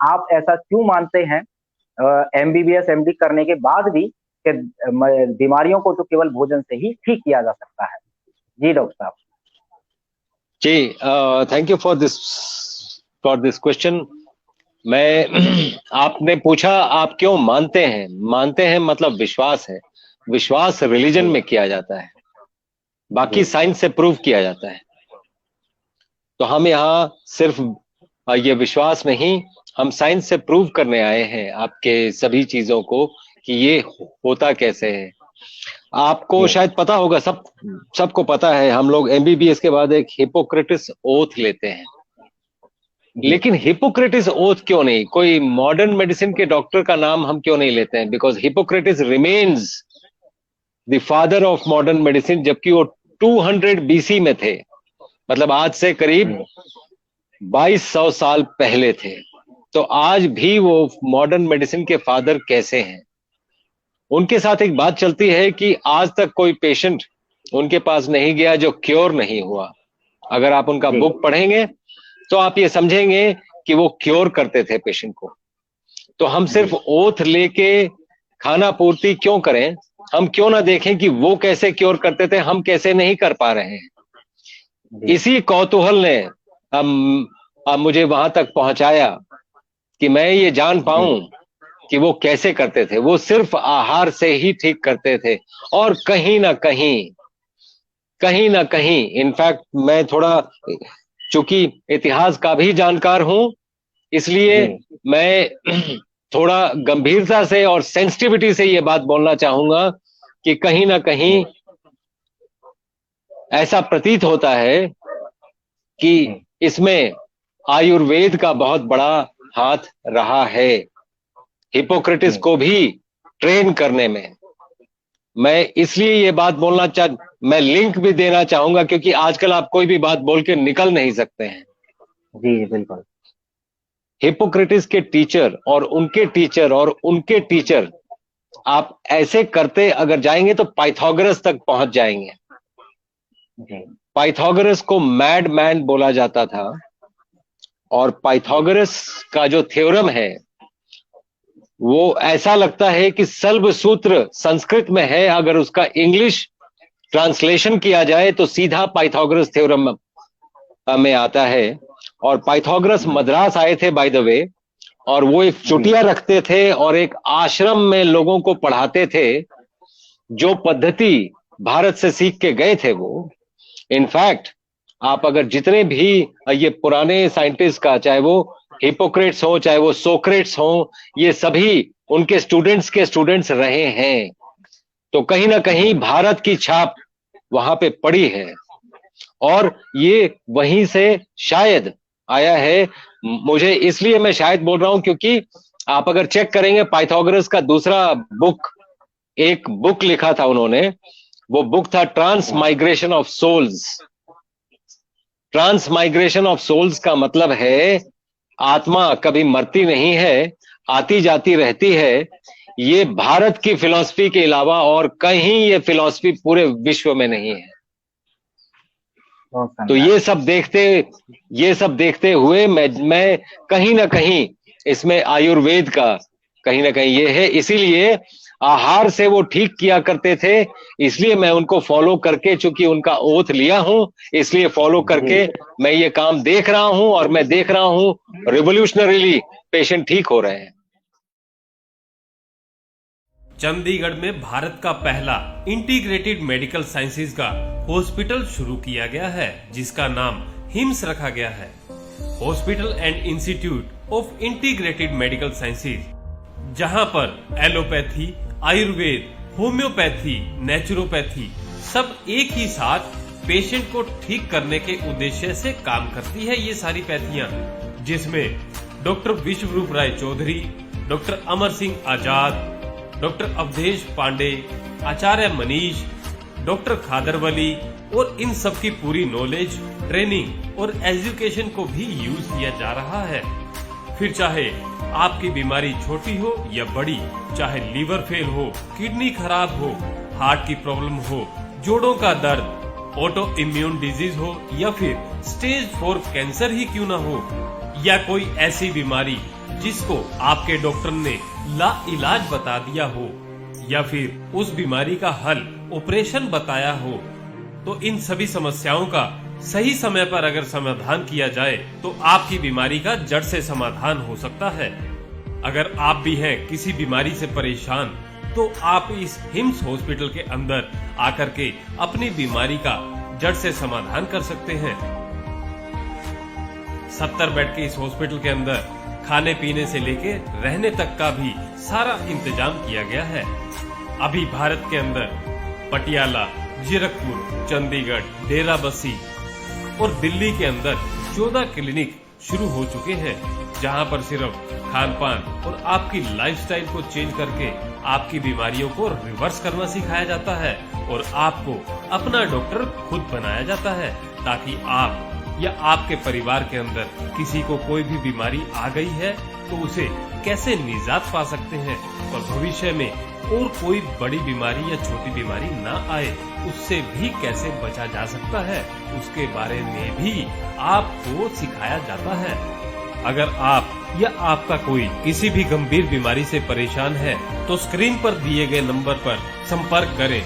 आप ऐसा क्यों मानते हैं एमबीबीएस एमडी करने के बाद भी कि बीमारियों को तो केवल भोजन से ही ठीक किया जा सकता है? जी डॉक्टर साहब। जी, thank you for this question. मैं आपने पूछा आप क्यों मानते हैं। मानते हैं मतलब विश्वास है। विश्वास रिलीजन जी में किया जाता है, बाकी जी साइंस से प्रूव किया जाता है। तो हम यहाँ सिर्फ ये विश्वास नहीं, हम साइंस से प्रूव करने आए हैं आपके सभी चीजों को कि ये होता कैसे है। आपको जी शायद पता होगा, सबको पता है, हम लोग एमबीबीएस के बाद एक हिपोक्रेटिस ओथ लेते हैं। जी लेकिन हिपोक्रेटिस ओथ क्यों नहीं, कोई मॉडर्न मेडिसिन के डॉक्टर का नाम हम क्यों नहीं लेते हैं? Because Hippocrates remains the father of modern medicine, जबकि वो 200 बीसी में थे, मतलब आज से करीब जी 2200 साल पहले थे। तो आज भी वो मॉडर्न मेडिसिन के फादर कैसे हैं? उनके साथ एक बात चलती है कि आज तक कोई पेशेंट उनके पास नहीं गया जो क्योर नहीं हुआ। अगर आप उनका जी बुक पढ़ेंगे तो आप ये समझेंगे कि वो क्योर करते थे पेशेंट को। तो हम जी सिर्फ ओथ लेके खाना पूर्ति क्यों करें? हम क्यों ना देखें कि वो कैसे क्योर करते थे, हम कैसे नहीं कर पा रहे हैं? जी इसी कौतूहल ने अब मुझे वहां तक पहुंचाया कि मैं ये जान जी पाऊं कि वो कैसे करते थे। वो सिर्फ आहार से ही ठीक करते थे। और कहीं ना कहीं इनफैक्ट मैं थोड़ा, चूंकि इतिहास का भी जानकार हूं, इसलिए जी मैं थोड़ा गंभीरता से और सेंसिटिविटी से ये बात बोलना चाहूंगा कि कहीं ना कहीं ऐसा प्रतीत होता है कि जी इसमें आयुर्वेद का बहुत बड़ा हाथ रहा है, हिपोक्रेटिस जी को भी ट्रेन करने में। मैं इसलिए ये बात मैं लिंक भी देना चाहूंगा, क्योंकि आजकल आप कोई भी बात बोल के निकल नहीं सकते हैं। जी बिल्कुल। हिपोक्रेटिस के टीचर और उनके टीचर और उनके टीचर, आप ऐसे करते अगर जाएंगे तो पाइथागोरस तक पहुंच जाएंगे। जी पाइथागोरस को मैड मैन बोला जाता था, और जी पाइथागोरस का जो थ्योरम है वो ऐसा लगता है कि सल्ब सूत्र संस्कृत में है, अगर उसका इंग्लिश ट्रांसलेशन किया जाए तो सीधा पाइथागोरस थ्योरम में आता है। और पाइथागोरस जी मद्रास आए थे बाय द वे, और वो एक जी चुटिया रखते थे और एक आश्रम में लोगों को पढ़ाते थे। जो पद्धति भारत से सीख के गए थे वो, इनफैक्ट आप अगर जितने भी ये पुराने साइंटिस्ट का, चाहे वो हिपोक्रेट्स हो चाहे वो सोक्रेट्स हो, ये सभी उनके स्टूडेंट्स के स्टूडेंट्स रहे हैं। तो कहीं ना कहीं जी भारत की छाप वहां पे पड़ी है, और ये वहीं से शायद आया है। मुझे इसलिए मैं शायद बोल रहा हूं क्योंकि आप अगर चेक करेंगे पाइथागोरस का दूसरा बुक, एक बुक लिखा था उन्होंने, वो बुक था transmigration of souls. Transmigration of souls का मतलब है आत्मा कभी मरती नहीं है, आती जाती रहती है। ये भारत की फिलॉसफी के अलावा और कहीं ये फिलॉसफी पूरे विश्व में नहीं है। बहुत तो शानदार। ये सब देखते हुए मैं कहीं ना कहीं इसमें आयुर्वेद का कहीं ना कहीं ये है। इसीलिए आहार से वो ठीक किया करते थे, इसलिए मैं उनको फॉलो करके, चूंकि उनका ओथ लिया हूं, इसलिए फॉलो जी करके मैं ये काम देख रहा हूं, और मैं देख रहा हूं रिवोल्यूशनरीली पेशेंट ठीक हो रहे हैं। चंडीगढ़ में भारत का पहला इंटीग्रेटेड मेडिकल साइंसेज का हॉस्पिटल शुरू किया गया है, जिसका नाम हिम्स रखा गया है। Hospital and institute of integrated medical sciences, जहां पर एलोपैथी, आयुर्वेद, होम्योपैथी, नेचुरोपैथी सब एक ही साथ पेशेंट को ठीक करने के उद्देश्य से काम करती है। ये सारी पैथियां, जिसमें डॉक्टर विश्वरूप राय चौधरी, डॉक्टर अमर सिंह आजाद, डॉक्टर अवधेश पांडे, आचार्य मनीष, डॉक्टर खादरवली, और इन सब की पूरी नॉलेज, ट्रेनिंग और एजुकेशन को भी यूज किया जा रहा है। फिर चाहे आपकी बीमारी छोटी हो या बड़ी, चाहे लीवर फेल हो, किडनी खराब हो, हार्ट की प्रॉब्लम हो, जोड़ों का दर्द, ऑटो इम्यून डिजीज हो, या फिर स्टेज 4 कैंसर ही क्यों ना हो, या कोई ऐसी बीमारी जिसको आपके डॉक्टर ने लाइलाज बता दिया हो या फिर उस बीमारी का हल ऑपरेशन बताया हो, तो इन सभी समस्याओं का सही समय पर अगर समाधान किया जाए तो आपकी बीमारी का जड़ से समाधान हो सकता है। अगर आप भी हैं किसी बीमारी से परेशान तो आप इस हिम्स हॉस्पिटल के अंदर आकर के अपनी बीमारी का जड़ से समाधान कर सकते हैं। 70 बेड के इस हॉस्पिटल के अंदर खाने पीने से लेके रहने तक का भी सारा इंतजाम किया गया है। अभी भारत के अंदर पटियाला, जीरकपुर, चंडीगढ़, डेराबस्सी और दिल्ली के अंदर 14 क्लिनिक शुरू हो चुके हैं, जहां पर सिर्फ खान पान और आपकी लाइफस्टाइल को चेंज करके आपकी बीमारियों को रिवर्स करना सिखाया जाता है और आपको अपना डॉक्टर खुद बनाया जाता है, ताकि आप या आपके परिवार के अंदर किसी को कोई भी बीमारी आ गई है तो उसे कैसे निजात पा सकते हैं और भविष्य में और कोई बड़ी बीमारी या छोटी बीमारी ना आए, उससे भी कैसे बचा जा सकता है, उसके बारे में भी आपको सिखाया जाता है। अगर आप या आपका कोई किसी भी गंभीर बीमारी से परेशान है तो स्क्रीन पर दिए गए नंबर पर संपर्क करें